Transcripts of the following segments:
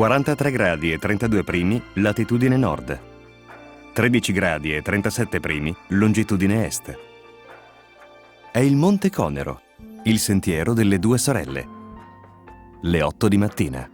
43 gradi e 32 primi, latitudine nord. 13 gradi e 37 primi, longitudine est. È il Monte Conero, il sentiero delle due sorelle. Le 8 di mattina.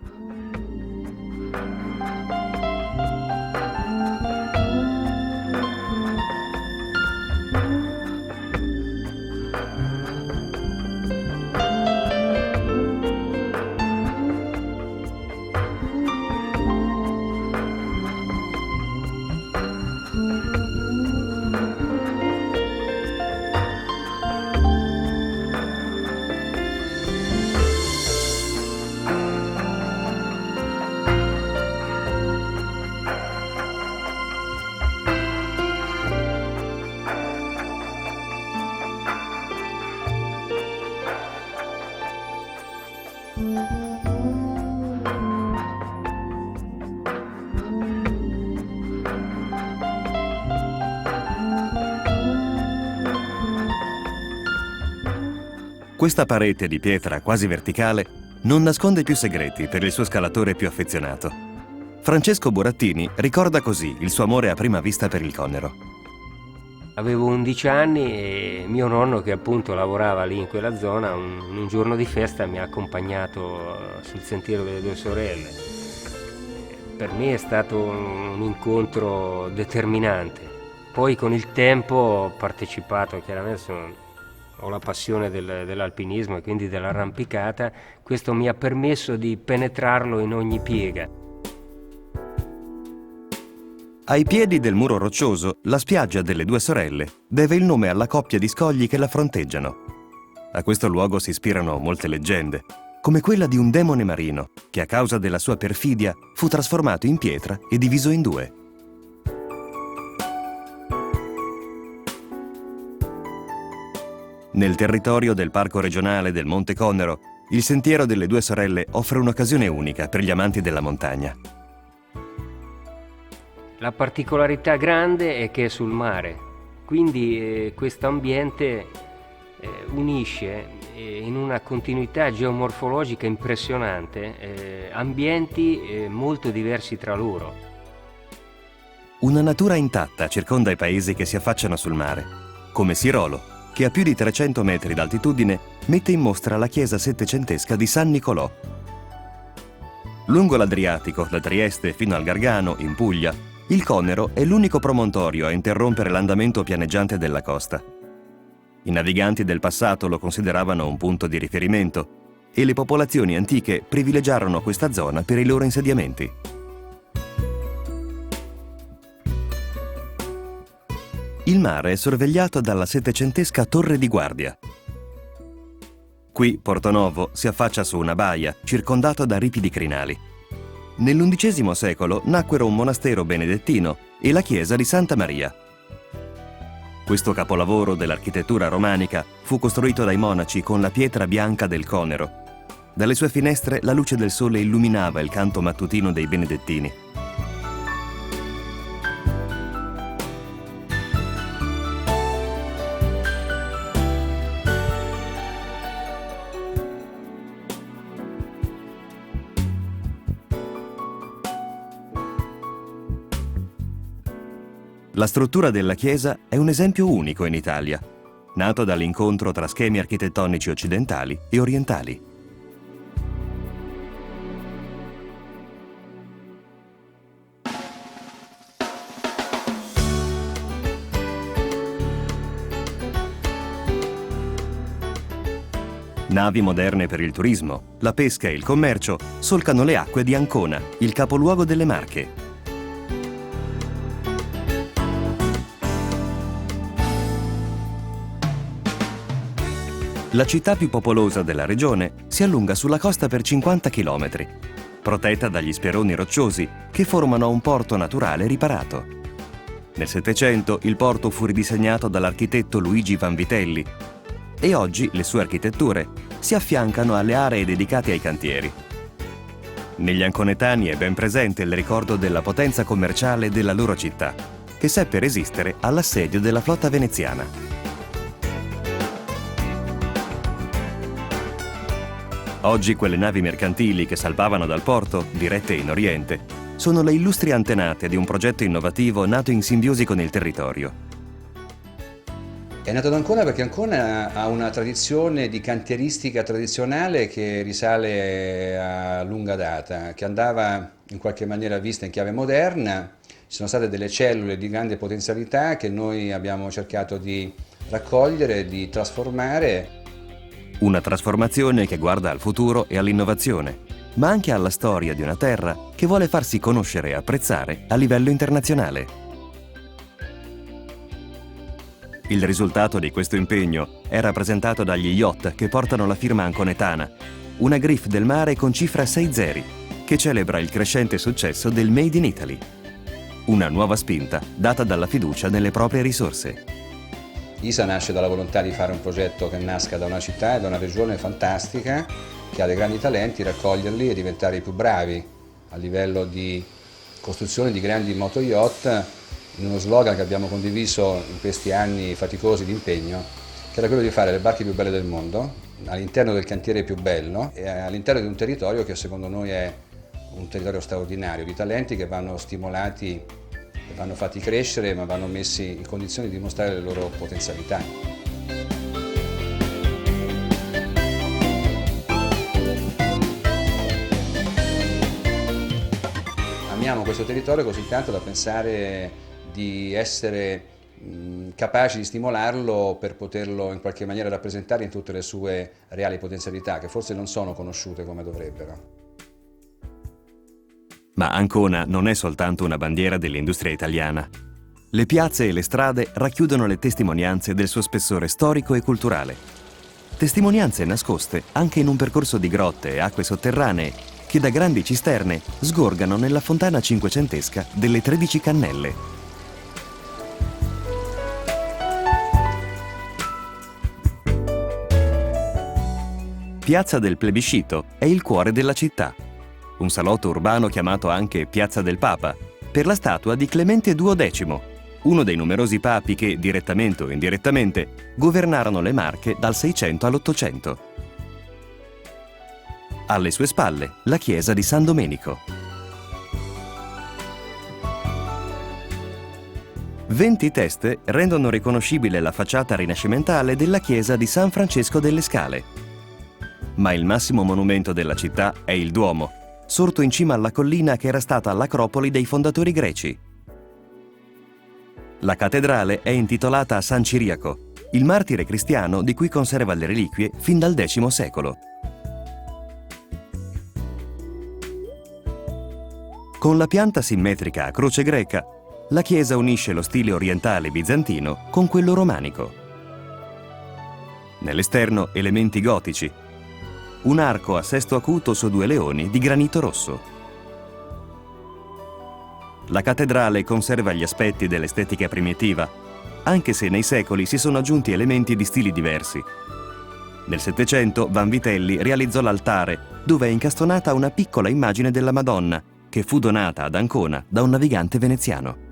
Questa parete di pietra quasi verticale non nasconde più segreti per il suo scalatore più affezionato. Francesco Burattini ricorda così il suo amore a prima vista per il Conero. Avevo 11 anni e mio nonno, che appunto lavorava lì in quella zona, un giorno di festa mi ha accompagnato sul sentiero delle due sorelle. Per me è stato un incontro determinante. Poi con il tempo ho partecipato, chiaramente ho la passione dell'alpinismo e quindi dell'arrampicata. Questo mi ha permesso di penetrarlo in ogni piega. Ai piedi del muro roccioso, la spiaggia delle due sorelle deve il nome alla coppia di scogli che la fronteggiano. A questo luogo si ispirano molte leggende, come quella di un demone marino che a causa della sua perfidia fu trasformato in pietra e diviso in due. Nel territorio del Parco regionale del Monte Conero, il sentiero delle due sorelle offre un'occasione unica per gli amanti della montagna. La particolarità grande è che è sul mare, quindi questo ambiente unisce in una continuità geomorfologica impressionante ambienti molto diversi tra loro. Una natura intatta circonda i paesi che si affacciano sul mare, come Sirolo, che a più di 300 metri d'altitudine mette in mostra la chiesa settecentesca di San Nicolò. Lungo l'Adriatico, da Trieste fino al Gargano, in Puglia, il Conero è l'unico promontorio a interrompere l'andamento pianeggiante della costa. I naviganti del passato lo consideravano un punto di riferimento e le popolazioni antiche privilegiarono questa zona per i loro insediamenti. Il mare è sorvegliato dalla settecentesca Torre di Guardia. Qui Portonovo si affaccia su una baia circondato da ripidi crinali. Nell'undicesimo secolo nacquero un monastero benedettino e la chiesa di Santa Maria. Questo capolavoro dell'architettura romanica fu costruito dai monaci con la pietra bianca del Conero. Dalle sue finestre la luce del sole illuminava il canto mattutino dei benedettini. La struttura della chiesa è un esempio unico in Italia, nato dall'incontro tra schemi architettonici occidentali e orientali. Navi moderne per il turismo, la pesca e il commercio solcano le acque di Ancona, il capoluogo delle Marche. La città più popolosa della regione si allunga sulla costa per 50 km, protetta dagli speroni rocciosi che formano un porto naturale riparato. Nel Settecento il porto fu ridisegnato dall'architetto Luigi Vanvitelli e oggi le sue architetture si affiancano alle aree dedicate ai cantieri. Negli anconetani è ben presente il ricordo della potenza commerciale della loro città, che seppe resistere all'assedio della flotta veneziana. Oggi quelle navi mercantili che salpavano dal porto, dirette in Oriente, sono le illustri antenate di un progetto innovativo nato in simbiosi con il territorio. È nato ad Ancona perché Ancona ha una tradizione di cantieristica tradizionale che risale a lunga data, che andava in qualche maniera vista in chiave moderna. Ci sono state delle cellule di grande potenzialità che noi abbiamo cercato di raccogliere, di trasformare. Una trasformazione che guarda al futuro e all'innovazione, ma anche alla storia di una terra che vuole farsi conoscere e apprezzare a livello internazionale. Il risultato di questo impegno è rappresentato dagli yacht che portano la firma anconetana, una Griff del mare con cifra 6 zeri, che celebra il crescente successo del Made in Italy. Una nuova spinta data dalla fiducia nelle proprie risorse. ISA nasce dalla volontà di fare un progetto che nasca da una città e da una regione fantastica, che ha dei grandi talenti, raccoglierli e diventare i più bravi a livello di costruzione di grandi motoyacht, in uno slogan che abbiamo condiviso in questi anni faticosi di impegno, che era quello di fare le barche più belle del mondo, all'interno del cantiere più bello e all'interno di un territorio che secondo noi è un territorio straordinario, di talenti che vanno stimolati e vanno fatti crescere, ma vanno messi in condizioni di dimostrare le loro potenzialità. Amiamo questo territorio così tanto da pensare di essere capaci di stimolarlo per poterlo in qualche maniera rappresentare in tutte le sue reali potenzialità, che forse non sono conosciute come dovrebbero. Ma Ancona non è soltanto una bandiera dell'industria italiana. Le piazze e le strade racchiudono le testimonianze del suo spessore storico e culturale. Testimonianze nascoste anche in un percorso di grotte e acque sotterranee che da grandi cisterne sgorgano nella fontana cinquecentesca delle 13 Cannelle. Piazza del Plebiscito è il cuore della città. Un salotto urbano chiamato anche Piazza del Papa, per la statua di Clemente XII, uno dei numerosi papi che, direttamente o indirettamente, governarono le Marche dal 600 all'800. Alle sue spalle, la chiesa di San Domenico. 20 teste rendono riconoscibile la facciata rinascimentale della chiesa di San Francesco delle Scale. Ma il massimo monumento della città è il Duomo, sorto in cima alla collina che era stata l'acropoli dei fondatori greci. La cattedrale è intitolata a San Ciriaco, il martire cristiano di cui conserva le reliquie fin dal X secolo. Con la pianta simmetrica a croce greca, la chiesa unisce lo stile orientale bizantino con quello romanico. Nell'esterno elementi gotici, un arco a sesto acuto su 2 leoni di granito rosso. La cattedrale conserva gli aspetti dell'estetica primitiva, anche se nei secoli si sono aggiunti elementi di stili diversi. Nel Settecento Vanvitelli realizzò l'altare, dove è incastonata una piccola immagine della Madonna, che fu donata ad Ancona da un navigante veneziano.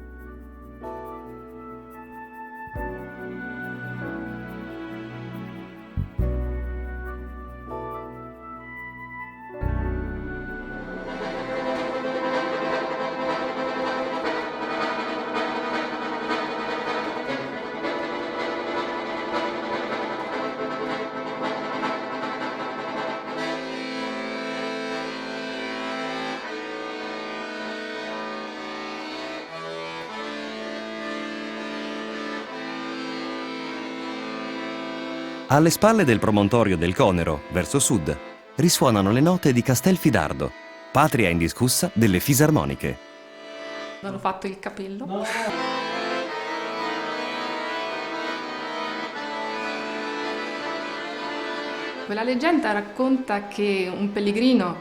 Alle spalle del promontorio del Conero, verso sud, risuonano le note di Castelfidardo, patria indiscussa delle fisarmoniche. Non ho fatto il capello. No. Quella leggenda racconta che un pellegrino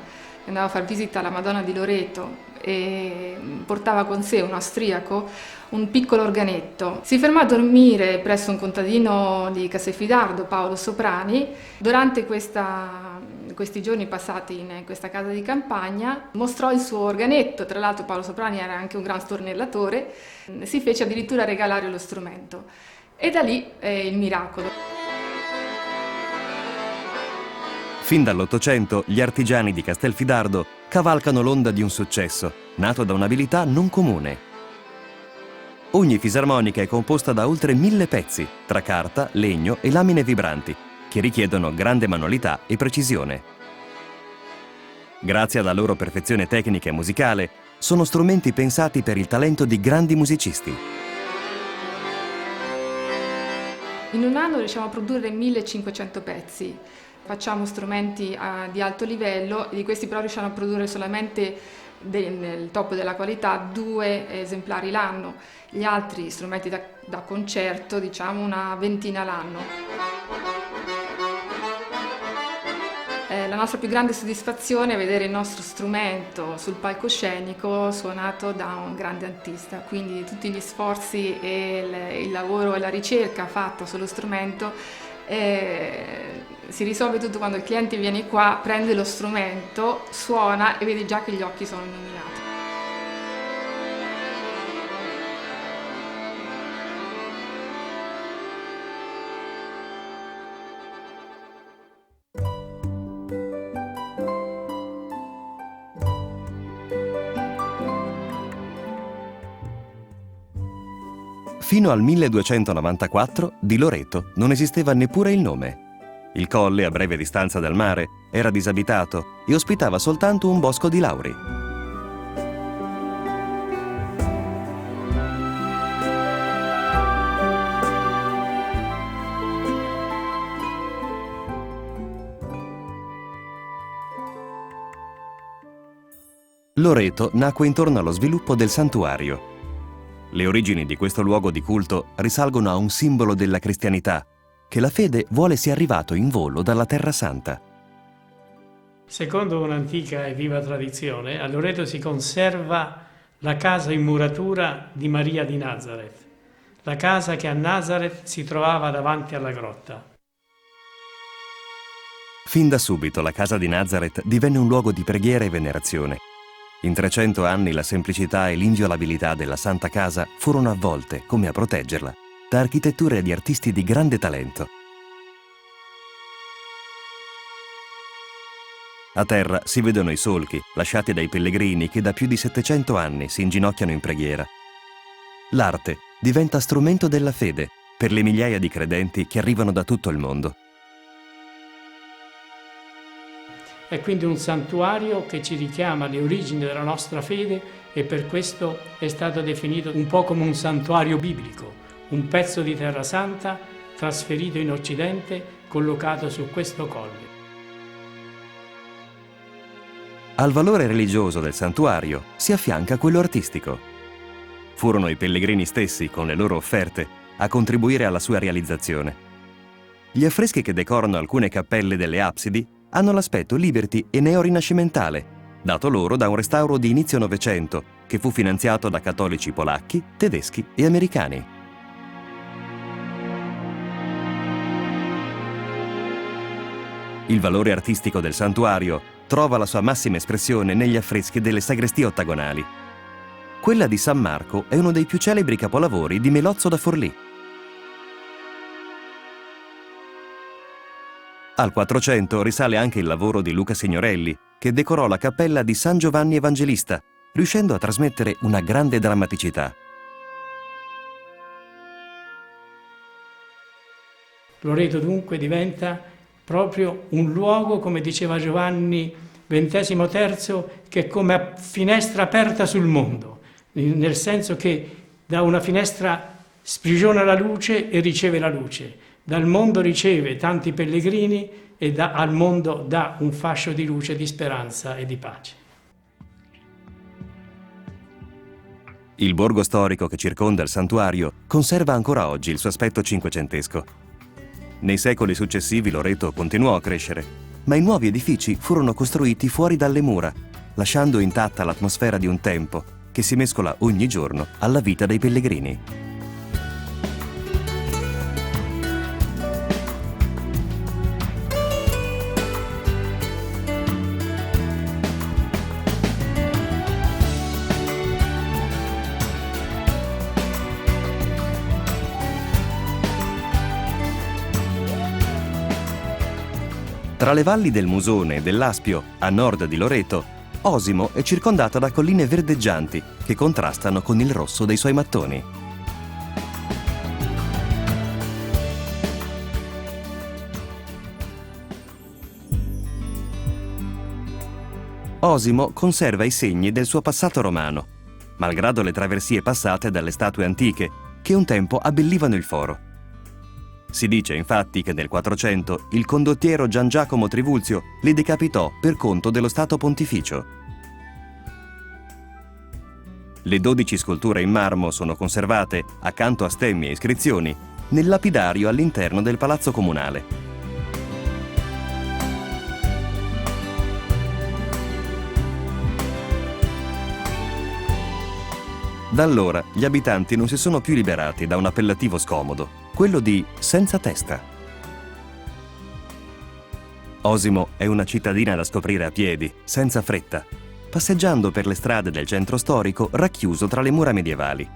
andava a far visita alla Madonna di Loreto e portava con sé un austriaco un piccolo organetto. Si fermò a dormire presso un contadino di Castelfidardo, Paolo Soprani. Durante questi giorni passati in questa casa di campagna mostrò il suo organetto. Tra l'altro Paolo Soprani era anche un gran stornellatore, si fece addirittura regalare lo strumento e da lì il miracolo. Fin dall'Ottocento gli artigiani di Castelfidardo cavalcano l'onda di un successo, nato da un'abilità non comune. Ogni fisarmonica è composta da oltre 1000 pezzi, tra carta, legno e lamine vibranti, che richiedono grande manualità e precisione. Grazie alla loro perfezione tecnica e musicale, sono strumenti pensati per il talento di grandi musicisti. In un anno riusciamo a produrre 1500 pezzi. Facciamo strumenti di alto livello e di questi però riusciamo a produrre solamente nel top della qualità 2 esemplari l'anno. Gli altri strumenti da concerto, diciamo una ventina l'anno. La nostra più grande soddisfazione è vedere il nostro strumento sul palcoscenico suonato da un grande artista, quindi tutti gli sforzi e il lavoro e la ricerca fatta sullo strumento si risolve tutto quando il cliente viene qua, prende lo strumento, suona e vede già che gli occhi sono illuminati. Fino al 1294 di Loreto non esisteva neppure il nome. Il colle, a breve distanza dal mare, era disabitato e ospitava soltanto un bosco di lauri. Loreto nacque intorno allo sviluppo del santuario. Le origini di questo luogo di culto risalgono a un simbolo della cristianità, che la fede vuole sia arrivato in volo dalla Terra Santa. Secondo un'antica e viva tradizione, a Loreto si conserva la casa in muratura di Maria di Nazareth, la casa che a Nazareth si trovava davanti alla grotta. Fin da subito la casa di Nazareth divenne un luogo di preghiera e venerazione. In 300 anni la semplicità e l'inviolabilità della Santa Casa furono avvolte, come a proteggerla, da architetture di artisti di grande talento. A terra si vedono i solchi lasciati dai pellegrini che da più di 700 anni si inginocchiano in preghiera. L'arte diventa strumento della fede per le migliaia di credenti che arrivano da tutto il mondo. È quindi un santuario che ci richiama alle origini della nostra fede e per questo è stato definito un po' come un santuario biblico, un pezzo di Terra Santa trasferito in Occidente, collocato su questo colle. Al valore religioso del santuario si affianca quello artistico. Furono i pellegrini stessi, con le loro offerte, a contribuire alla sua realizzazione. Gli affreschi che decorano alcune cappelle delle absidi hanno l'aspetto liberty e neorinascimentale, dato loro da un restauro di inizio Novecento che fu finanziato da cattolici polacchi, tedeschi e americani. Il valore artistico del santuario trova la sua massima espressione negli affreschi delle sagrestie ottagonali. Quella di San Marco è uno dei più celebri capolavori di Melozzo da Forlì. Al 400 risale anche il lavoro di Luca Signorelli, che decorò la cappella di San Giovanni Evangelista, riuscendo a trasmettere una grande drammaticità. Loreto dunque diventa proprio un luogo, come diceva Giovanni XXIII, che è come finestra aperta sul mondo, nel senso che da una finestra sprigiona la luce e riceve la luce. Dal mondo riceve tanti pellegrini e al mondo dà un fascio di luce, di speranza e di pace. Il borgo storico che circonda il santuario conserva ancora oggi il suo aspetto cinquecentesco. Nei secoli successivi Loreto continuò a crescere, ma i nuovi edifici furono costruiti fuori dalle mura, lasciando intatta l'atmosfera di un tempo che si mescola ogni giorno alla vita dei pellegrini. Tra le valli del Musone e dell'Aspio, a nord di Loreto, Osimo è circondata da colline verdeggianti che contrastano con il rosso dei suoi mattoni. Osimo conserva i segni del suo passato romano, malgrado le traversie passate dalle statue antiche che un tempo abbellivano il foro. Si dice infatti che nel 400 il condottiero Gian Giacomo Trivulzio li decapitò per conto dello Stato Pontificio. Le 12 sculture in marmo sono conservate, accanto a stemmi e iscrizioni, nel lapidario all'interno del Palazzo Comunale. Da allora gli abitanti non si sono più liberati da un appellativo scomodo, quello di senza testa. Osimo è una cittadina da scoprire a piedi, senza fretta, passeggiando per le strade del centro storico racchiuso tra le mura medievali.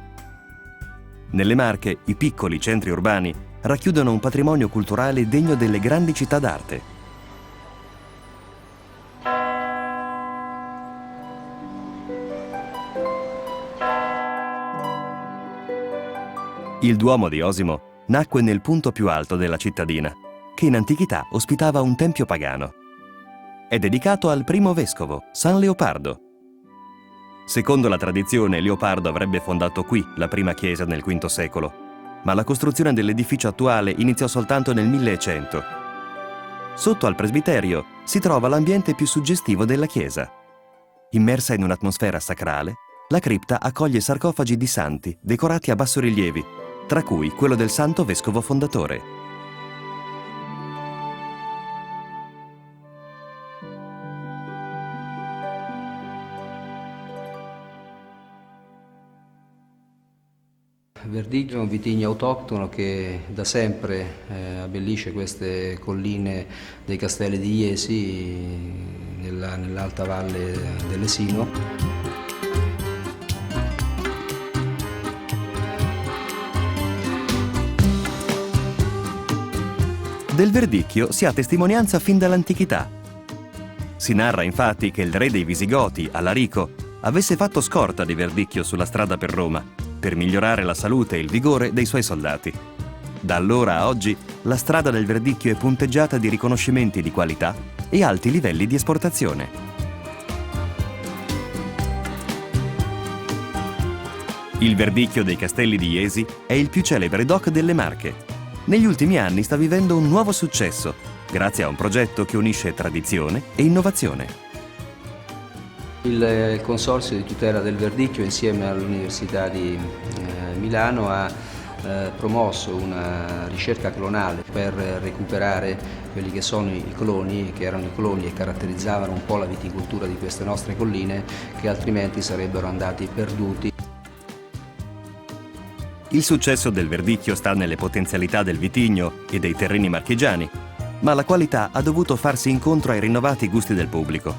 Nelle Marche, i piccoli centri urbani racchiudono un patrimonio culturale degno delle grandi città d'arte. Il Duomo di Osimo nacque nel punto più alto della cittadina, che in antichità ospitava un tempio pagano. È dedicato al primo vescovo, San Leopardo. Secondo la tradizione, Leopardo avrebbe fondato qui la prima chiesa nel V secolo, ma la costruzione dell'edificio attuale iniziò soltanto nel 1100. Sotto al presbiterio si trova l'ambiente più suggestivo della chiesa. Immersa in un'atmosfera sacrale, la cripta accoglie sarcofagi di santi decorati a bassorilievi, tra cui quello del santo vescovo fondatore. Verdicchio è un vitigno autoctono che da sempre abbellisce queste colline dei Castelli di Jesi nell'alta valle dell'Esino. Del Verdicchio si ha testimonianza fin dall'antichità. Si narra infatti che il re dei Visigoti, Alarico, avesse fatto scorta di Verdicchio sulla strada per Roma, per migliorare la salute e il vigore dei suoi soldati. Da allora a oggi la strada del Verdicchio è punteggiata di riconoscimenti di qualità e alti livelli di esportazione. Il Verdicchio dei Castelli di Jesi è il più celebre DOC delle Marche. Negli ultimi anni sta vivendo un nuovo successo, grazie a un progetto che unisce tradizione e innovazione. Il Consorzio di tutela del Verdicchio, insieme all'Università di Milano, ha promosso una ricerca clonale per recuperare quelli che sono i cloni, che erano i cloni e caratterizzavano un po' la viticoltura di queste nostre colline, che altrimenti sarebbero andati perduti. Il successo del Verdicchio sta nelle potenzialità del vitigno e dei terreni marchigiani, ma la qualità ha dovuto farsi incontro ai rinnovati gusti del pubblico.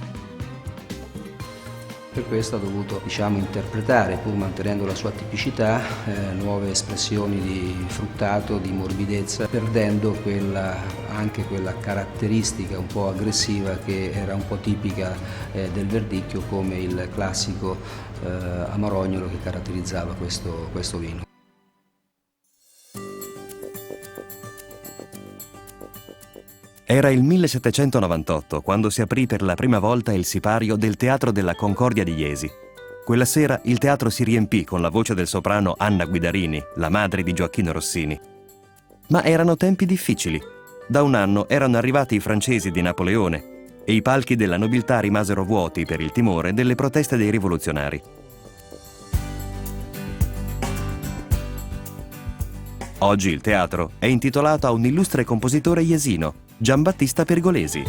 Per questo ha dovuto, interpretare, pur mantenendo la sua tipicità, nuove espressioni di fruttato, di morbidezza, perdendo anche quella caratteristica un po' aggressiva che era un po' tipica del Verdicchio, come il classico amarognolo che caratterizzava questo vino. Era il 1798 quando si aprì per la prima volta il sipario del Teatro della Concordia di Jesi. Quella sera il teatro si riempì con la voce del soprano Anna Guidarini, la madre di Gioacchino Rossini. Ma erano tempi difficili. Da un anno erano arrivati i francesi di Napoleone e i palchi della nobiltà rimasero vuoti per il timore delle proteste dei rivoluzionari. Oggi il teatro è intitolato a un illustre compositore jesino, Giambattista Pergolesi.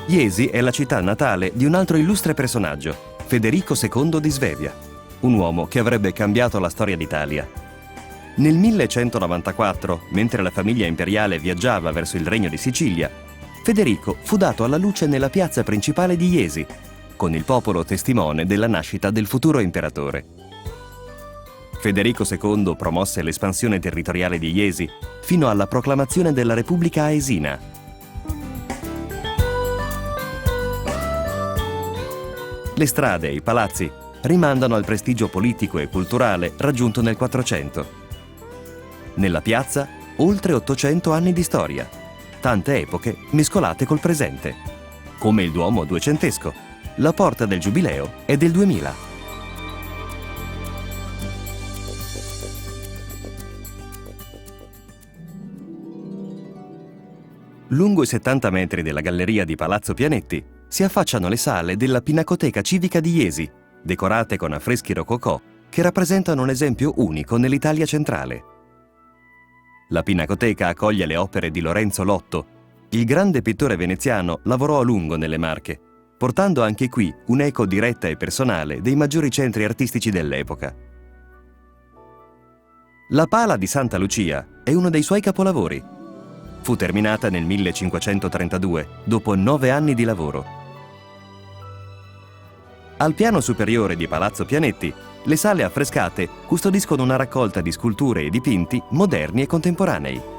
Jesi è la città natale di un altro illustre personaggio, Federico II di Svevia, un uomo che avrebbe cambiato la storia d'Italia. Nel 1194, mentre la famiglia imperiale viaggiava verso il Regno di Sicilia, Federico fu dato alla luce nella piazza principale di Jesi, con il popolo testimone della nascita del futuro imperatore. Federico II promosse l'espansione territoriale di Jesi fino alla proclamazione della Repubblica Aesina. Le strade e i palazzi rimandano al prestigio politico e culturale raggiunto nel 400. Nella piazza, oltre 800 anni di storia, tante epoche mescolate col presente, come il Duomo duecentesco, la Porta del Giubileo è del 2000. Lungo i 70 metri della galleria di Palazzo Pianetti si affacciano le sale della Pinacoteca Civica di Jesi, decorate con affreschi rococò che rappresentano un esempio unico nell'Italia centrale. La Pinacoteca accoglie le opere di Lorenzo Lotto. Il grande pittore veneziano lavorò a lungo nelle Marche, portando anche qui un'eco diretta e personale dei maggiori centri artistici dell'epoca. La Pala di Santa Lucia è uno dei suoi capolavori. Fu terminata nel 1532, dopo 9 anni di lavoro. Al piano superiore di Palazzo Pianetti, le sale affrescate custodiscono una raccolta di sculture e dipinti moderni e contemporanei.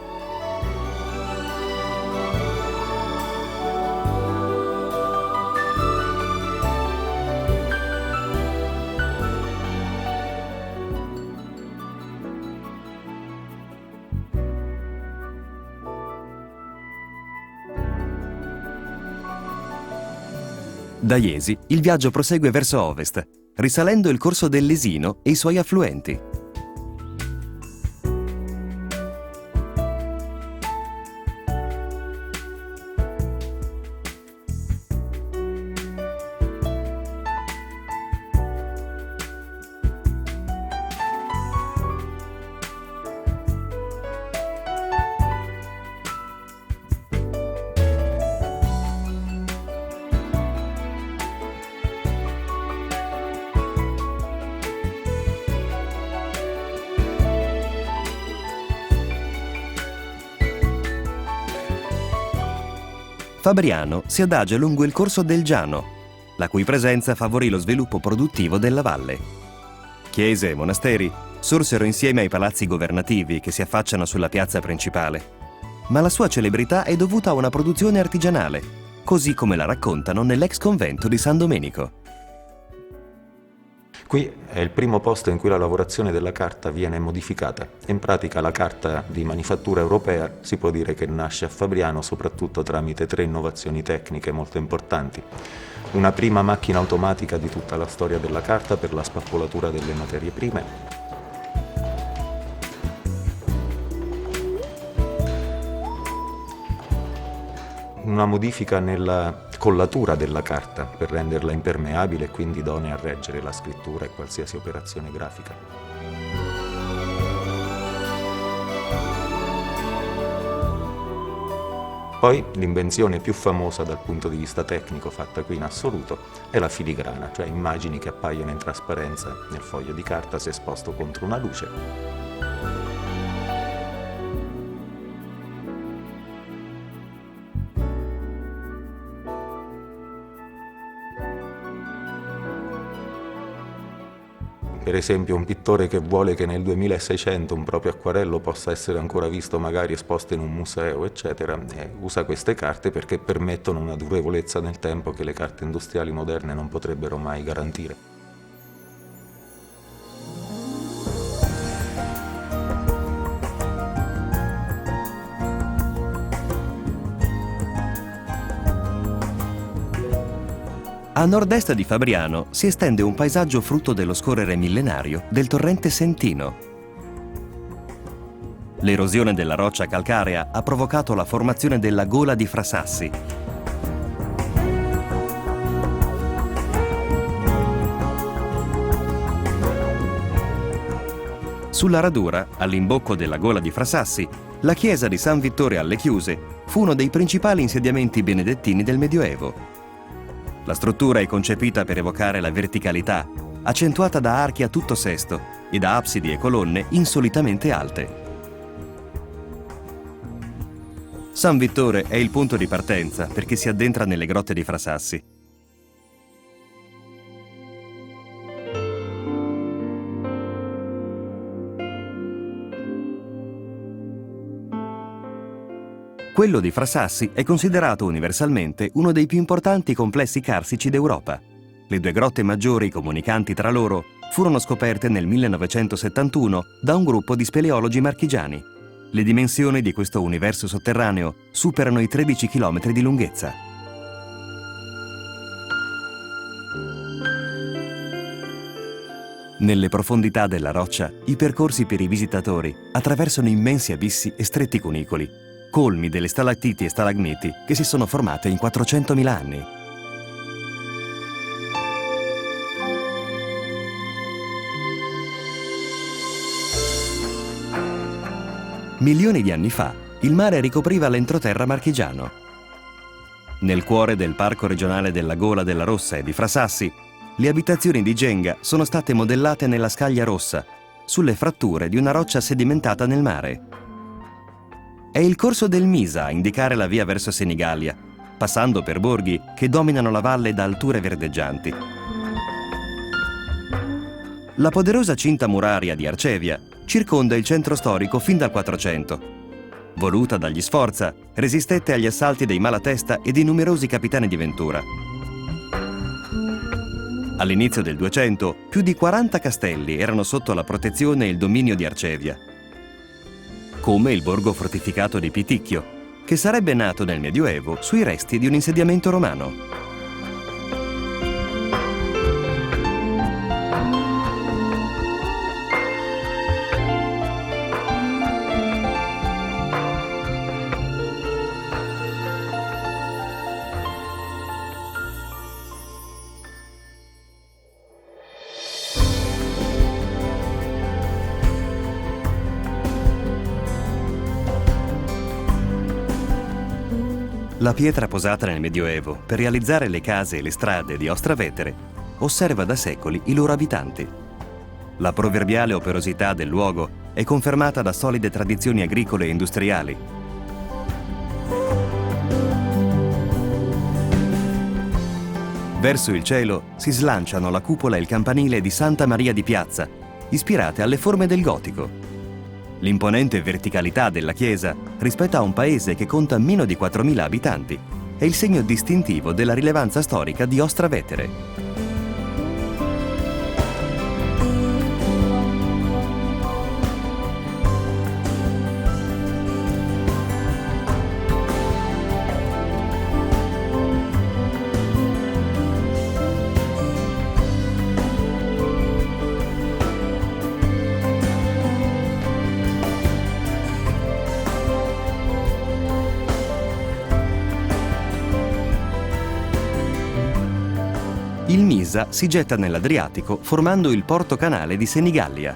Da Jesi il viaggio prosegue verso ovest, risalendo il corso del Lesino e i suoi affluenti. Fabriano si adagia lungo il corso del Giano, la cui presenza favorì lo sviluppo produttivo della valle. Chiese e monasteri sorsero insieme ai palazzi governativi che si affacciano sulla piazza principale, ma la sua celebrità è dovuta a una produzione artigianale, così come la raccontano nell'ex convento di San Domenico. Qui è il primo posto in cui la lavorazione della carta viene modificata. In pratica la carta di manifattura europea si può dire che nasce a Fabriano soprattutto tramite 3 innovazioni tecniche molto importanti. Una prima macchina automatica di tutta la storia della carta per la spappolatura delle materie prime. Una modifica nella collatura della carta per renderla impermeabile e quindi idonea a reggere la scrittura e qualsiasi operazione grafica. Poi l'invenzione più famosa dal punto di vista tecnico fatta qui in assoluto è la filigrana, cioè immagini che appaiono in trasparenza nel foglio di carta se esposto contro una luce. Per esempio un pittore che vuole che nel 2600 un proprio acquarello possa essere ancora visto magari esposto in un museo, eccetera, usa queste carte perché permettono una durevolezza nel tempo che le carte industriali moderne non potrebbero mai garantire. A nord-est di Fabriano si estende un paesaggio frutto dello scorrere millenario del torrente Sentino. L'erosione della roccia calcarea ha provocato la formazione della Gola di Frasassi. Sulla radura, all'imbocco della Gola di Frasassi, la chiesa di San Vittore alle Chiuse fu uno dei principali insediamenti benedettini del Medioevo. La struttura è concepita per evocare la verticalità, accentuata da archi a tutto sesto e da absidi e colonne insolitamente alte. San Vittore è il punto di partenza perché si addentra nelle grotte di Frasassi. Quello di Frassassi è considerato universalmente uno dei più importanti complessi carsici d'Europa. Le due grotte maggiori comunicanti tra loro furono scoperte nel 1971 da un gruppo di speleologi marchigiani. Le dimensioni di questo universo sotterraneo superano i 13 km di lunghezza. Nelle profondità della roccia, i percorsi per i visitatori attraversano immensi abissi e stretti cunicoli, colmi delle stalattiti e stalagmiti che si sono formate in 400.000 anni. Milioni di anni fa, il mare ricopriva l'entroterra marchigiano. Nel cuore del Parco regionale della Gola della Rossa e di Frassassi, le abitazioni di Genga sono state modellate nella scaglia rossa, sulle fratture di una roccia sedimentata nel mare. È il corso del Misa a indicare la via verso Senigallia, passando per borghi che dominano la valle da alture verdeggianti. La poderosa cinta muraria di Arcevia circonda il centro storico fin dal 400. Voluta dagli Sforza, resistette agli assalti dei Malatesta e di numerosi capitani di Ventura. All'inizio del 200, più di 40 castelli erano sotto la protezione e il dominio di Arcevia, come il borgo fortificato di Piticchio, che sarebbe nato nel Medioevo sui resti di un insediamento romano. La pietra posata nel Medioevo per realizzare le case e le strade di Ostravetere osserva da secoli i loro abitanti. La proverbiale operosità del luogo è confermata da solide tradizioni agricole e industriali. Verso il cielo si slanciano la cupola e il campanile di Santa Maria di Piazza, ispirate alle forme del gotico. L'imponente verticalità della chiesa, rispetto a un paese che conta meno di 4.000 abitanti, è il segno distintivo della rilevanza storica di Ostravetere. Il Misa si getta nell'Adriatico formando il porto canale di Senigallia.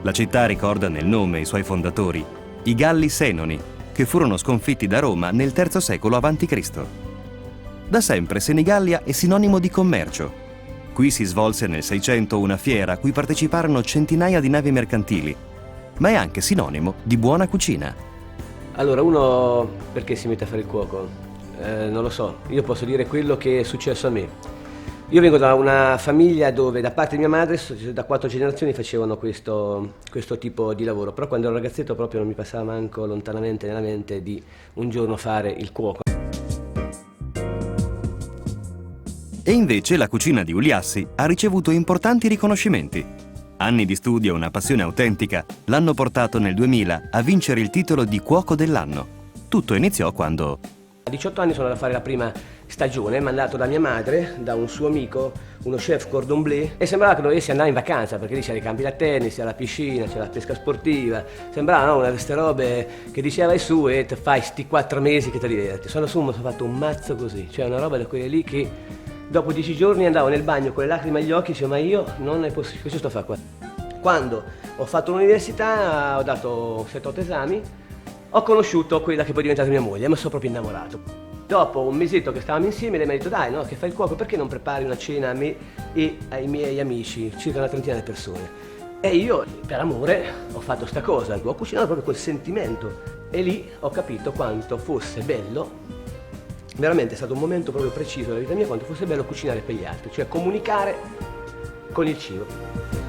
La città ricorda nel nome i suoi fondatori, i Galli Senoni, che furono sconfitti da Roma nel III secolo a.C. Da sempre Senigallia è sinonimo di commercio. Qui si svolse nel 600 una fiera a cui parteciparono centinaia di navi mercantili, ma è anche sinonimo di buona cucina. Allora, uno perché si mette a fare il cuoco? Non lo so, io posso dire quello che è successo a me. Io vengo da una famiglia dove da parte di mia madre, da 4 generazioni facevano questo tipo di lavoro, però quando ero ragazzetto proprio non mi passava manco lontanamente nella mente di un giorno fare il cuoco. E invece la cucina di Uliassi ha ricevuto importanti riconoscimenti. Anni di studio e una passione autentica l'hanno portato nel 2000 a vincere il titolo di cuoco dell'anno. Tutto iniziò quando... A 18 anni sono andato a fare la prima stagione, mandato da mia madre, da un suo amico, uno chef cordon bleu, e sembrava che dovessi andare in vacanza, perché lì c'era i campi da tennis, c'era la piscina, c'era la pesca sportiva, sembrava una di queste robe che diceva vai su e te fai sti 4 mesi che ti diverti. Sono su, mi sono fatto un mazzo così, cioè una roba da quelle lì che dopo 10 giorni andavo nel bagno con le lacrime agli occhi e dicevo ma io non è possibile, cosa sto a fare qua? Quando ho fatto l'università, ho dato 7-8 esami, ho conosciuto quella che poi è diventata mia moglie, mi sono proprio innamorato. Dopo un mesetto che stavamo insieme, lei mi ha detto dai, no, che fai il cuoco, perché non prepari una cena a me e ai miei amici, circa una trentina di persone? E io, per amore, ho fatto sta cosa, ho cucinato proprio col sentimento e lì ho capito quanto fosse bello, veramente è stato un momento proprio preciso della vita mia, quanto fosse bello cucinare per gli altri, cioè comunicare con il cibo.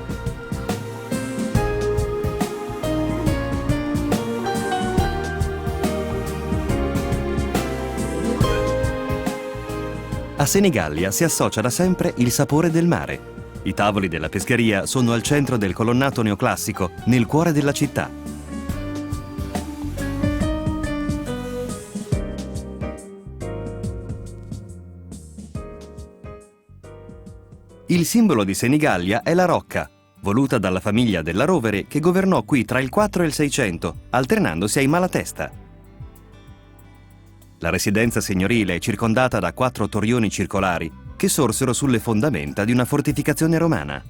A Senigallia si associa da sempre il sapore del mare. I tavoli della pescheria sono al centro del colonnato neoclassico, nel cuore della città. Il simbolo di Senigallia è la rocca, voluta dalla famiglia della Rovere che governò qui tra il 4 e il 600, alternandosi ai Malatesta. La residenza signorile è circondata da 4 torrioni circolari che sorsero sulle fondamenta di una fortificazione romana.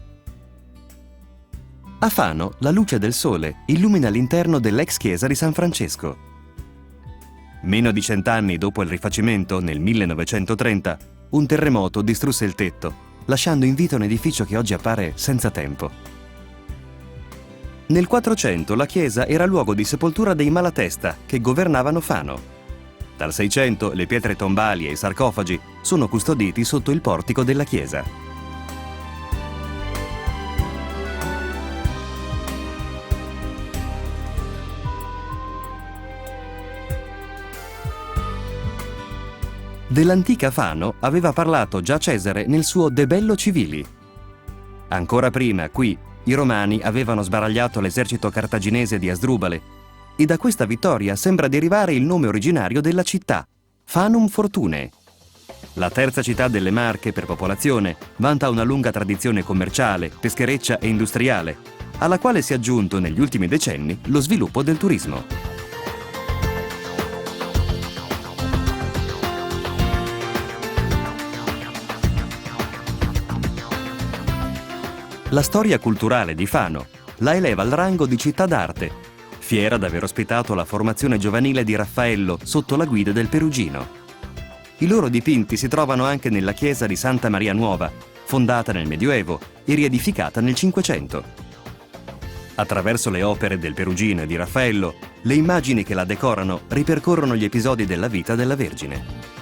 A Fano, la luce del sole illumina l'interno dell'ex chiesa di San Francesco. Meno di 100 anni dopo il rifacimento, nel 1930, un terremoto distrusse il tetto, lasciando in vita un edificio che oggi appare senza tempo. Nel 400 la chiesa era luogo di sepoltura dei Malatesta, che governavano Fano. Dal 600 le pietre tombali e i sarcofagi sono custoditi sotto il portico della chiesa. Dell'antica Fano aveva parlato già Cesare nel suo De Bello Civili. Ancora prima, qui, i Romani avevano sbaragliato l'esercito cartaginese di Asdrubale e da questa vittoria sembra derivare il nome originario della città, Fanum Fortunae. La terza città delle Marche per popolazione vanta una lunga tradizione commerciale, peschereccia e industriale, alla quale si è aggiunto negli ultimi decenni lo sviluppo del turismo. La storia culturale di Fano la eleva al rango di città d'arte, fiera d'aver ospitato la formazione giovanile di Raffaello sotto la guida del Perugino. I loro dipinti si trovano anche nella chiesa di Santa Maria Nuova, fondata nel Medioevo e riedificata nel Cinquecento. Attraverso le opere del Perugino e di Raffaello, le immagini che la decorano ripercorrono gli episodi della vita della Vergine.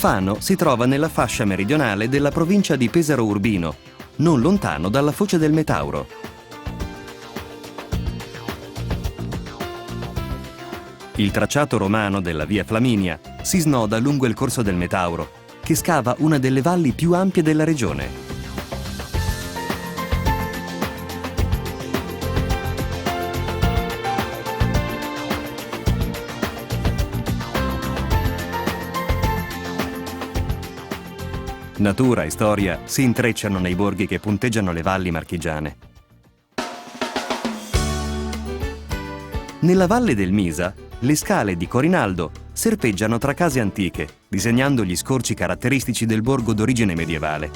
Fano si trova nella fascia meridionale della provincia di Pesaro Urbino, non lontano dalla foce del Metauro. Il tracciato romano della via Flaminia si snoda lungo il corso del Metauro, che scava una delle valli più ampie della regione. Natura e storia si intrecciano nei borghi che punteggiano le valli marchigiane. Nella valle del Misa, le scale di Corinaldo serpeggiano tra case antiche, disegnando gli scorci caratteristici del borgo d'origine medievale.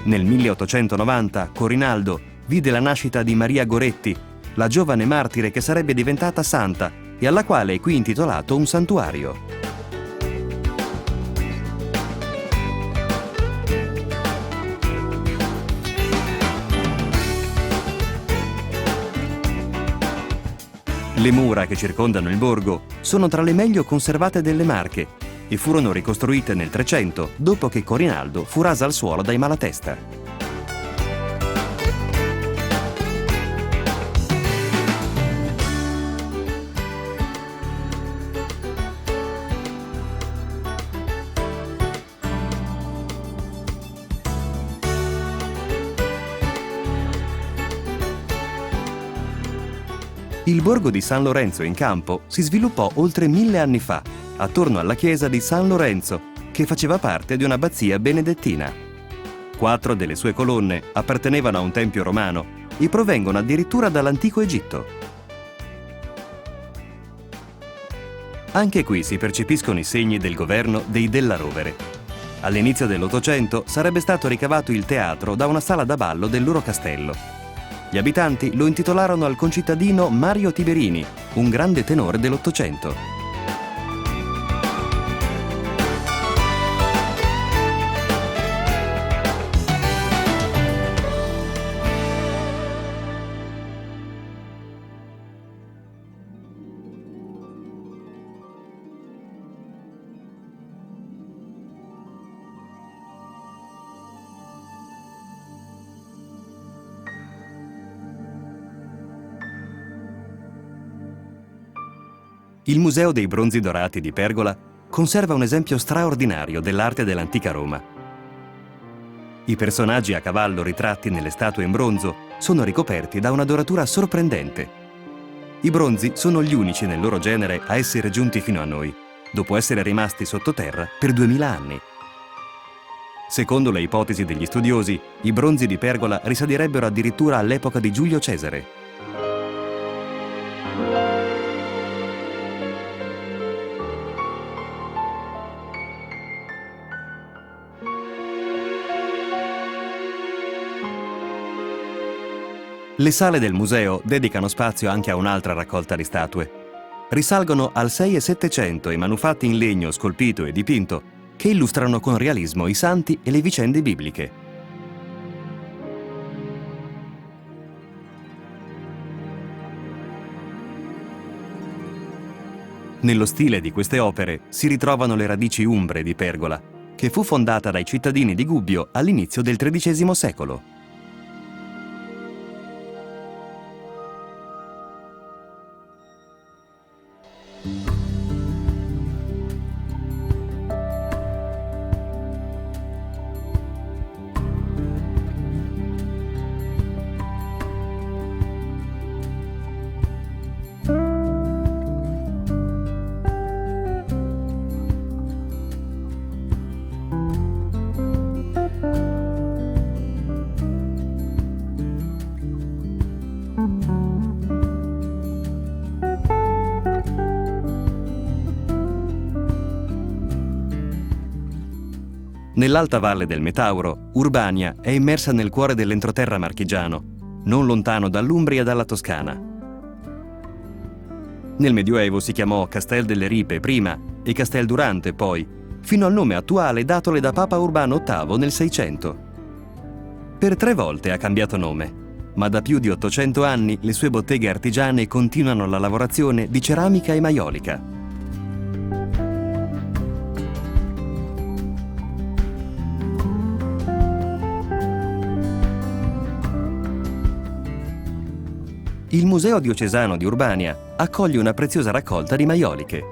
Nel 1890 Corinaldo vide la nascita di Maria Goretti, la giovane martire che sarebbe diventata santa e alla quale è qui intitolato un santuario. Le mura che circondano il borgo sono tra le meglio conservate delle Marche e furono ricostruite nel 300 dopo che Corinaldo fu rasa al suolo dai Malatesta. Il borgo di San Lorenzo in Campo si sviluppò oltre 1000 anni fa, attorno alla chiesa di San Lorenzo, che faceva parte di un'abbazia benedettina. 4 delle sue colonne appartenevano a un tempio romano e provengono addirittura dall'antico Egitto. Anche qui si percepiscono i segni del governo dei Della Rovere. All'inizio dell'Ottocento sarebbe stato ricavato il teatro da una sala da ballo del loro castello. Gli abitanti lo intitolarono al concittadino Mario Tiberini, un grande tenore dell'Ottocento. Il Museo dei Bronzi Dorati di Pergola conserva un esempio straordinario dell'arte dell'antica Roma. I personaggi a cavallo ritratti nelle statue in bronzo sono ricoperti da una doratura sorprendente. I bronzi sono gli unici nel loro genere a essere giunti fino a noi, dopo essere rimasti sottoterra per 2000 anni. Secondo le ipotesi degli studiosi, i bronzi di Pergola risalirebbero addirittura all'epoca di Giulio Cesare. Le sale del museo dedicano spazio anche a un'altra raccolta di statue. Risalgono al 6 e 700 i manufatti in legno scolpito e dipinto che illustrano con realismo i santi e le vicende bibliche. Nello stile di queste opere si ritrovano le radici umbre di Pergola, che fu fondata dai cittadini di Gubbio all'inizio del XIII secolo. Nell'alta valle del Metauro, Urbania è immersa nel cuore dell'entroterra marchigiano, non lontano dall'Umbria e dalla Toscana. Nel Medioevo si chiamò Castel delle Ripe prima e Castel Durante poi, fino al nome attuale datole da Papa Urbano VIII nel 600. Per 3 volte ha cambiato nome, ma da più di 800 anni le sue botteghe artigiane continuano la lavorazione di ceramica e maiolica. Il Museo Diocesano di Urbania accoglie una preziosa raccolta di maioliche.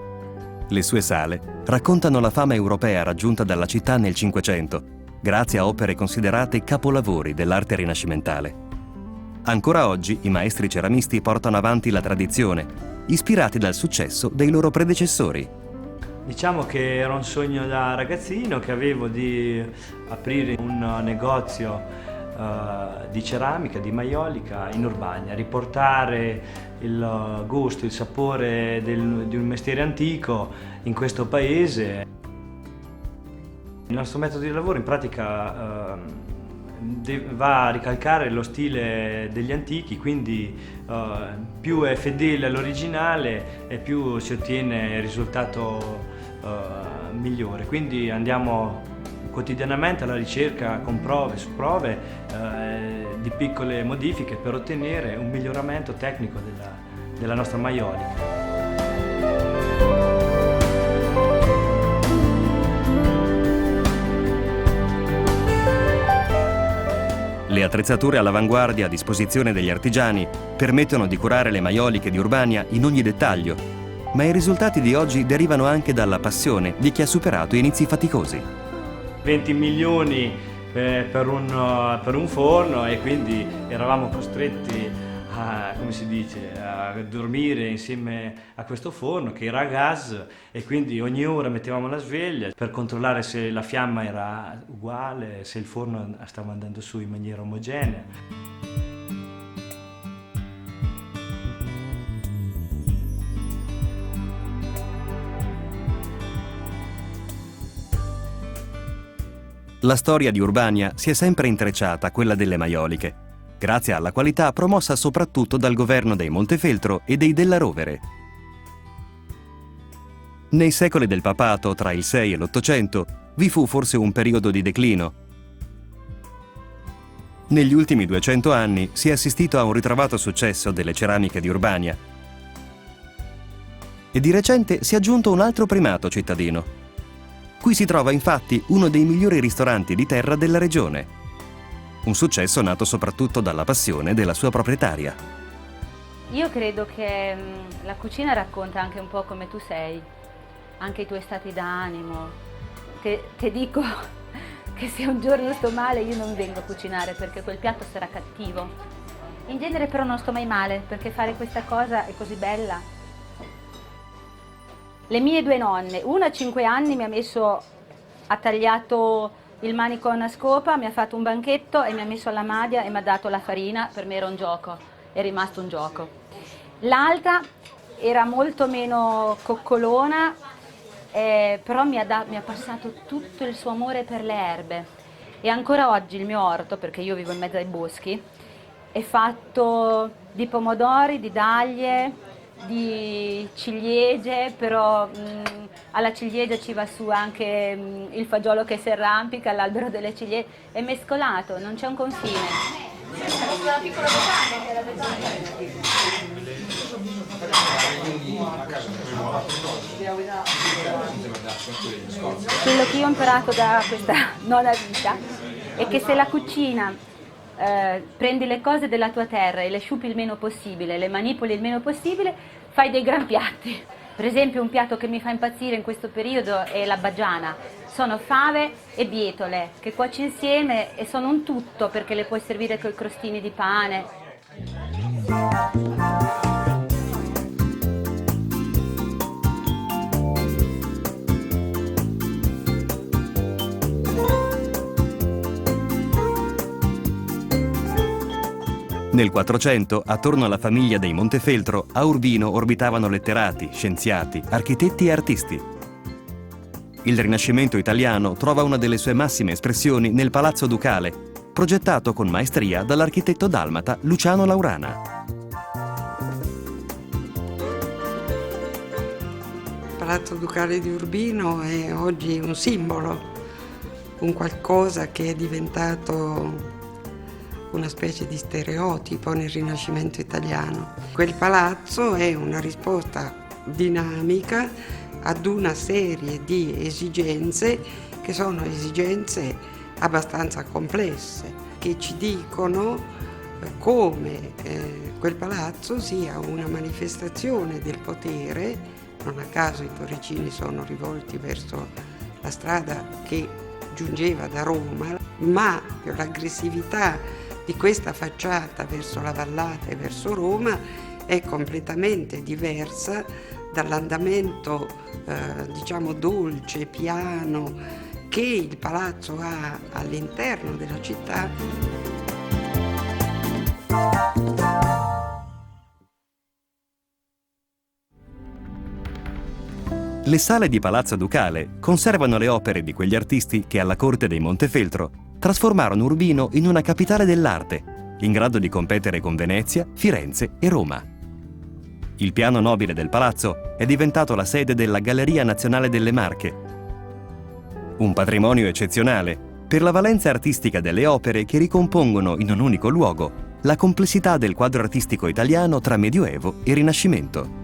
Le sue sale raccontano la fama europea raggiunta dalla città nel Cinquecento, grazie a opere considerate capolavori dell'arte rinascimentale. Ancora oggi i maestri ceramisti portano avanti la tradizione, ispirati dal successo dei loro predecessori. Diciamo che era un sogno da ragazzino che avevo di aprire un negozio di ceramica, di maiolica in Urbania, riportare il gusto, il sapore di un mestiere antico in questo paese. Il nostro metodo di lavoro in pratica va a ricalcare lo stile degli antichi, quindi più è fedele all'originale e più si ottiene il risultato migliore. Quindi andiamo quotidianamente alla ricerca con prove su prove di piccole modifiche per ottenere un miglioramento tecnico della nostra maiolica. Le attrezzature all'avanguardia a disposizione degli artigiani permettono di curare le maioliche di Urbania in ogni dettaglio, ma i risultati di oggi derivano anche dalla passione di chi ha superato inizi faticosi. 20 milioni per un forno e quindi eravamo costretti a, come si dice, a dormire insieme a questo forno che era a gas e quindi ogni ora mettevamo la sveglia per controllare se la fiamma era uguale, se il forno stava andando su in maniera omogenea. La storia di Urbania si è sempre intrecciata a quella delle maioliche, grazie alla qualità promossa soprattutto dal governo dei Montefeltro e dei Della Rovere. Nei secoli del papato, tra il 6 e l'800, vi fu forse un periodo di declino. Negli ultimi 200 anni si è assistito a un ritrovato successo delle ceramiche di Urbania. E di recente si è aggiunto un altro primato cittadino. Qui si trova infatti uno dei migliori ristoranti di terra della regione. Un successo nato soprattutto dalla passione della sua proprietaria. Io credo che la cucina racconta anche un po' come tu sei, anche i tuoi stati d'animo. Ti dico che se un giorno sto male io non vengo a cucinare perché quel piatto sarà cattivo. In genere però non sto mai male perché fare questa cosa è così bella. Le mie 2 nonne, una a 5 anni ha tagliato il manico a una scopa, mi ha fatto un banchetto e mi ha messo alla madia e mi ha dato la farina, per me era un gioco, è rimasto un gioco. L'altra era molto meno coccolona, però mi ha passato tutto il suo amore per le erbe. E ancora oggi il mio orto, perché io vivo in mezzo ai boschi, è fatto di pomodori, di daglie, di ciliegie, però alla ciliegia ci va su anche il fagiolo che si arrampica, l'albero delle ciliegie, è mescolato, non c'è un confine. Una piccola Betania che era Quello che io ho imparato da questa nuova vita è che se la cucina prendi le cose della tua terra e le sciupi il meno possibile, le manipoli il meno possibile, fai dei gran piatti. Per esempio un piatto che mi fa impazzire in questo periodo è la baggiana. Sono fave e bietole che cuoci insieme e sono un tutto perché le puoi servire con i crostini di pane. Nel 400, attorno alla famiglia dei Montefeltro, a Urbino orbitavano letterati, scienziati, architetti e artisti. Il Rinascimento italiano trova una delle sue massime espressioni nel Palazzo Ducale, progettato con maestria dall'architetto dalmata Luciano Laurana. Il Palazzo Ducale di Urbino è oggi un simbolo, un qualcosa che è diventato una specie di stereotipo nel Rinascimento italiano. Quel palazzo è una risposta dinamica ad una serie di esigenze che sono esigenze abbastanza complesse, che ci dicono come quel palazzo sia una manifestazione del potere. Non a caso i torricini sono rivolti verso la strada che giungeva da Roma, ma l'aggressività di questa facciata verso la vallata e verso Roma è completamente diversa dall'andamento diciamo dolce, piano che il palazzo ha all'interno della città. Le sale di Palazzo Ducale conservano le opere di quegli artisti che alla corte dei Montefeltro trasformarono Urbino in una capitale dell'arte, in grado di competere con Venezia, Firenze e Roma. Il piano nobile del palazzo è diventato la sede della Galleria Nazionale delle Marche. Un patrimonio eccezionale per la valenza artistica delle opere che ricompongono in un unico luogo la complessità del quadro artistico italiano tra Medioevo e Rinascimento.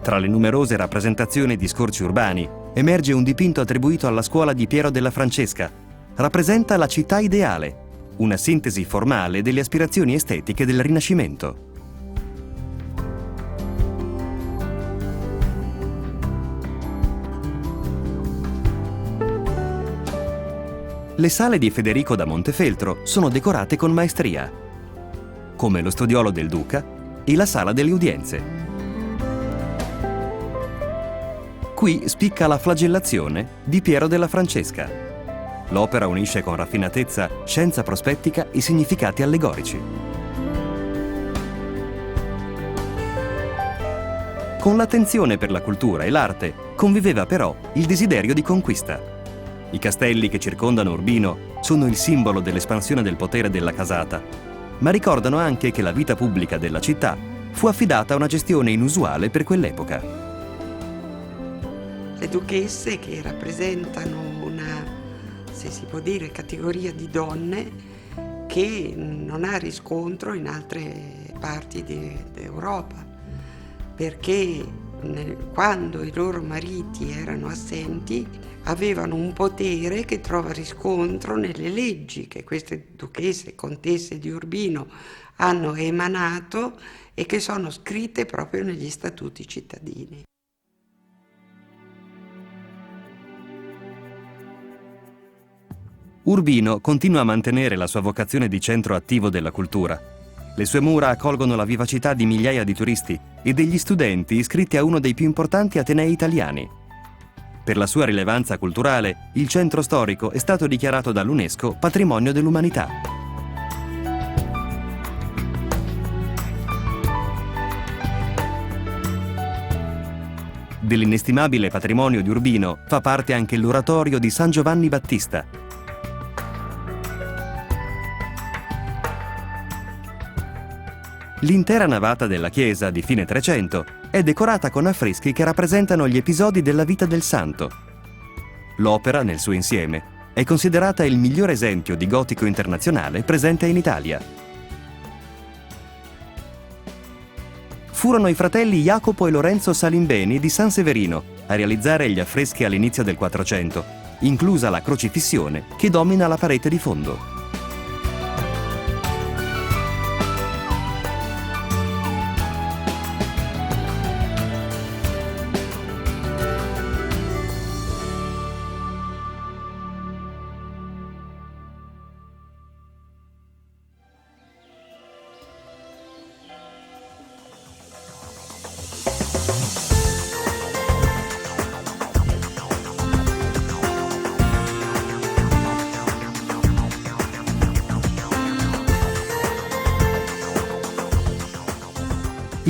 Tra le numerose rappresentazioni di scorci urbani emerge un dipinto attribuito alla scuola di Piero della Francesca. Rappresenta la città ideale, una sintesi formale delle aspirazioni estetiche del Rinascimento. Le sale di Federico da Montefeltro sono decorate con maestria, come lo studiolo del Duca e la sala delle udienze. Qui spicca la Flagellazione di Piero della Francesca. L'opera unisce con raffinatezza scienza prospettica e significati allegorici. Con l'attenzione per la cultura e l'arte conviveva però il desiderio di conquista. I castelli che circondano Urbino sono il simbolo dell'espansione del potere della casata, ma ricordano anche che la vita pubblica della città fu affidata a una gestione inusuale per quell'epoca. Le duchesse, che rappresentano una, se si può dire, categoria di donne che non ha riscontro in altre parti d'Europa, perché quando i loro mariti erano assenti, avevano un potere che trova riscontro nelle leggi che queste duchesse e contesse di Urbino hanno emanato e che sono scritte proprio negli statuti cittadini. Urbino continua a mantenere la sua vocazione di centro attivo della cultura. Le sue mura accolgono la vivacità di migliaia di turisti e degli studenti iscritti a uno dei più importanti atenei italiani. Per la sua rilevanza culturale, il centro storico è stato dichiarato dall'UNESCO Patrimonio dell'Umanità. Dell'inestimabile patrimonio di Urbino fa parte anche l'oratorio di San Giovanni Battista. L'intera navata della chiesa, di fine 300, è decorata con affreschi che rappresentano gli episodi della vita del santo. L'opera, nel suo insieme, è considerata il miglior esempio di gotico internazionale presente in Italia. Furono i fratelli Jacopo e Lorenzo Salimbeni di San Severino a realizzare gli affreschi all'inizio del 400, inclusa la crocifissione che domina la parete di fondo.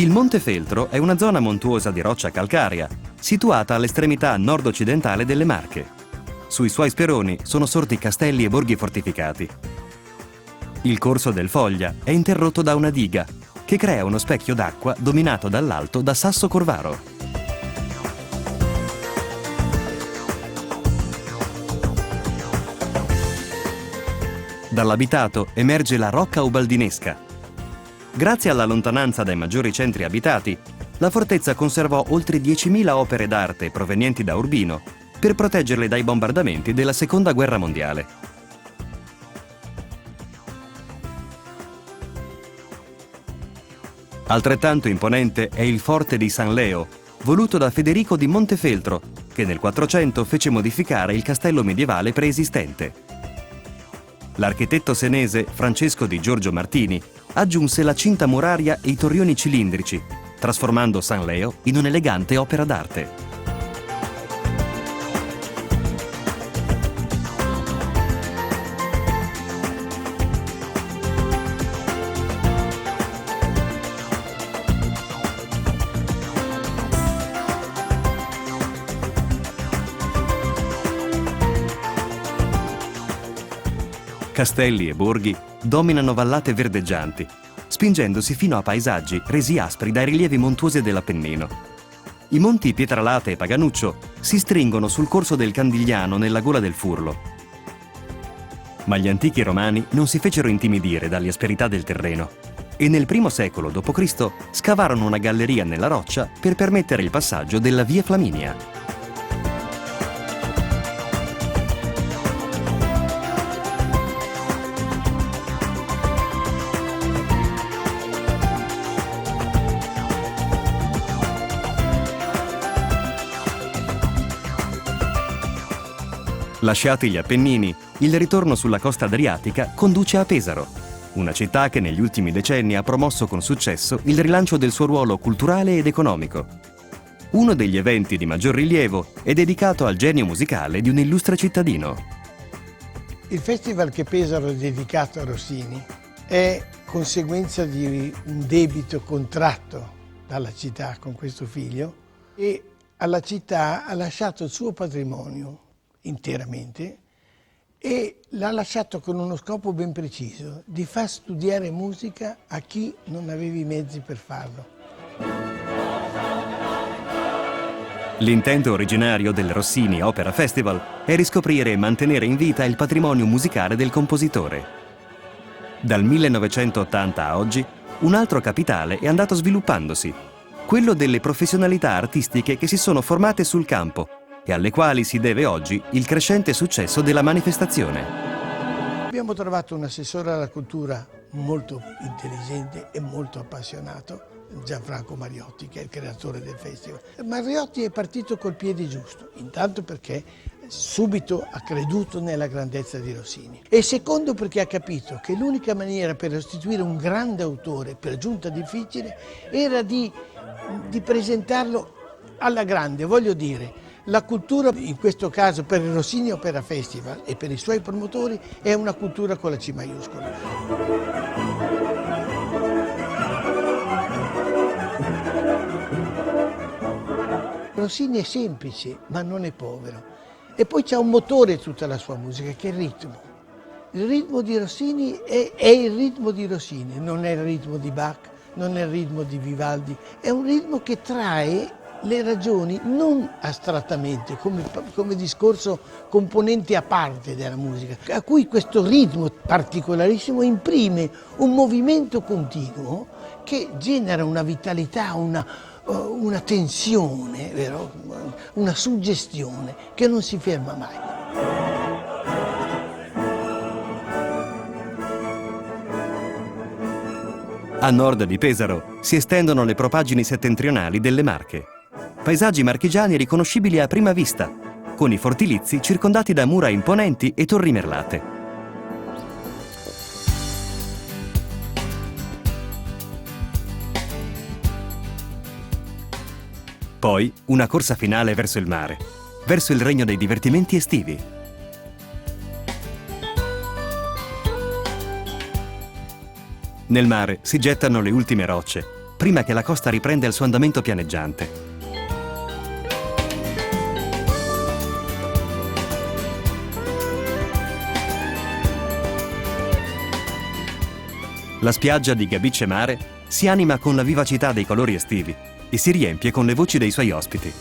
Il Monte Feltro è una zona montuosa di roccia calcarea, situata all'estremità nord-occidentale delle Marche. Sui suoi speroni sono sorti castelli e borghi fortificati. Il corso del Foglia è interrotto da una diga, che crea uno specchio d'acqua dominato dall'alto da Sasso Corvaro. Dall'abitato emerge la Rocca Ubaldinesca. Grazie alla lontananza dai maggiori centri abitati, la fortezza conservò oltre 10.000 opere d'arte provenienti da Urbino per proteggerle dai bombardamenti della Seconda Guerra Mondiale. Altrettanto imponente è il Forte di San Leo, voluto da Federico di Montefeltro, che nel 400 fece modificare il castello medievale preesistente. L'architetto senese Francesco di Giorgio Martini aggiunse la cinta muraria e i torrioni cilindrici, trasformando San Leo in un'elegante opera d'arte. Castelli e borghi dominano vallate verdeggianti, spingendosi fino a paesaggi resi aspri dai rilievi montuosi dell'Appennino. I monti Pietralata e Paganuccio si stringono sul corso del Candigliano nella gola del Furlo. Ma gli antichi romani non si fecero intimidire dalle asperità del terreno e nel I secolo d.C. scavarono una galleria nella roccia per permettere il passaggio della Via Flaminia. Lasciati gli Appennini, il ritorno sulla costa adriatica conduce a Pesaro, una città che negli ultimi decenni ha promosso con successo il rilancio del suo ruolo culturale ed economico. Uno degli eventi di maggior rilievo è dedicato al genio musicale di un illustre cittadino. Il festival che Pesaro è dedicato a Rossini è conseguenza di un debito contratto dalla città con questo figlio e alla città ha lasciato il suo patrimonio interamente e l'ha lasciato con uno scopo ben preciso, di far studiare musica a chi non aveva i mezzi per farlo. L'intento originario del Rossini Opera Festival è riscoprire e mantenere in vita il patrimonio musicale del compositore. Dal 1980 a oggi, un altro capitale è andato sviluppandosi. quello delle professionalità artistiche che si sono formate sul campo e alle quali si deve oggi il crescente successo della manifestazione. Abbiamo trovato un assessore alla cultura molto intelligente e molto appassionato, Gianfranco Mariotti, che è il creatore del festival. Mariotti è partito col piede giusto, intanto perché subito ha creduto nella grandezza di Rossini e secondo perché ha capito che l'unica maniera per restituire un grande autore, per giunta difficile, era di presentarlo alla grande, voglio dire. La cultura, in questo caso per il Rossini Opera Festival e per i suoi promotori, è una cultura con la C maiuscola. Rossini è semplice, ma non è povero. E poi c'è un motore tutta la sua musica, che è il ritmo. Il ritmo di Rossini è il ritmo di Rossini, non è il ritmo di Bach, non è il ritmo di Vivaldi, è un ritmo che trae le ragioni non astrattamente, come discorso componente a parte della musica, a cui questo ritmo particolarissimo imprime un movimento continuo che genera una vitalità, una tensione, vero? Una suggestione che non si ferma mai. A nord di Pesaro si estendono le propaggini settentrionali delle Marche. Paesaggi marchigiani riconoscibili a prima vista, con i fortilizi circondati da mura imponenti e torri merlate. Poi una corsa finale verso il mare, verso il regno dei divertimenti estivi. Nel mare si gettano le ultime rocce, prima che la costa riprenda il suo andamento pianeggiante. La spiaggia di Gabice Mare si anima con la vivacità dei colori estivi e si riempie con le voci dei suoi ospiti.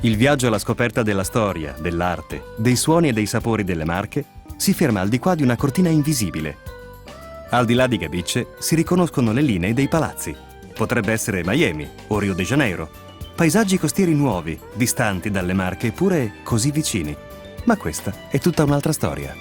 Il viaggio alla scoperta della storia, dell'arte, dei suoni e dei sapori delle Marche si ferma al di qua di una cortina invisibile. Al di là di Gabice si riconoscono le linee dei palazzi. Potrebbe essere Miami o Rio de Janeiro. Paesaggi costieri nuovi, distanti dalle Marche eppure così vicini. Ma questa è tutta un'altra storia.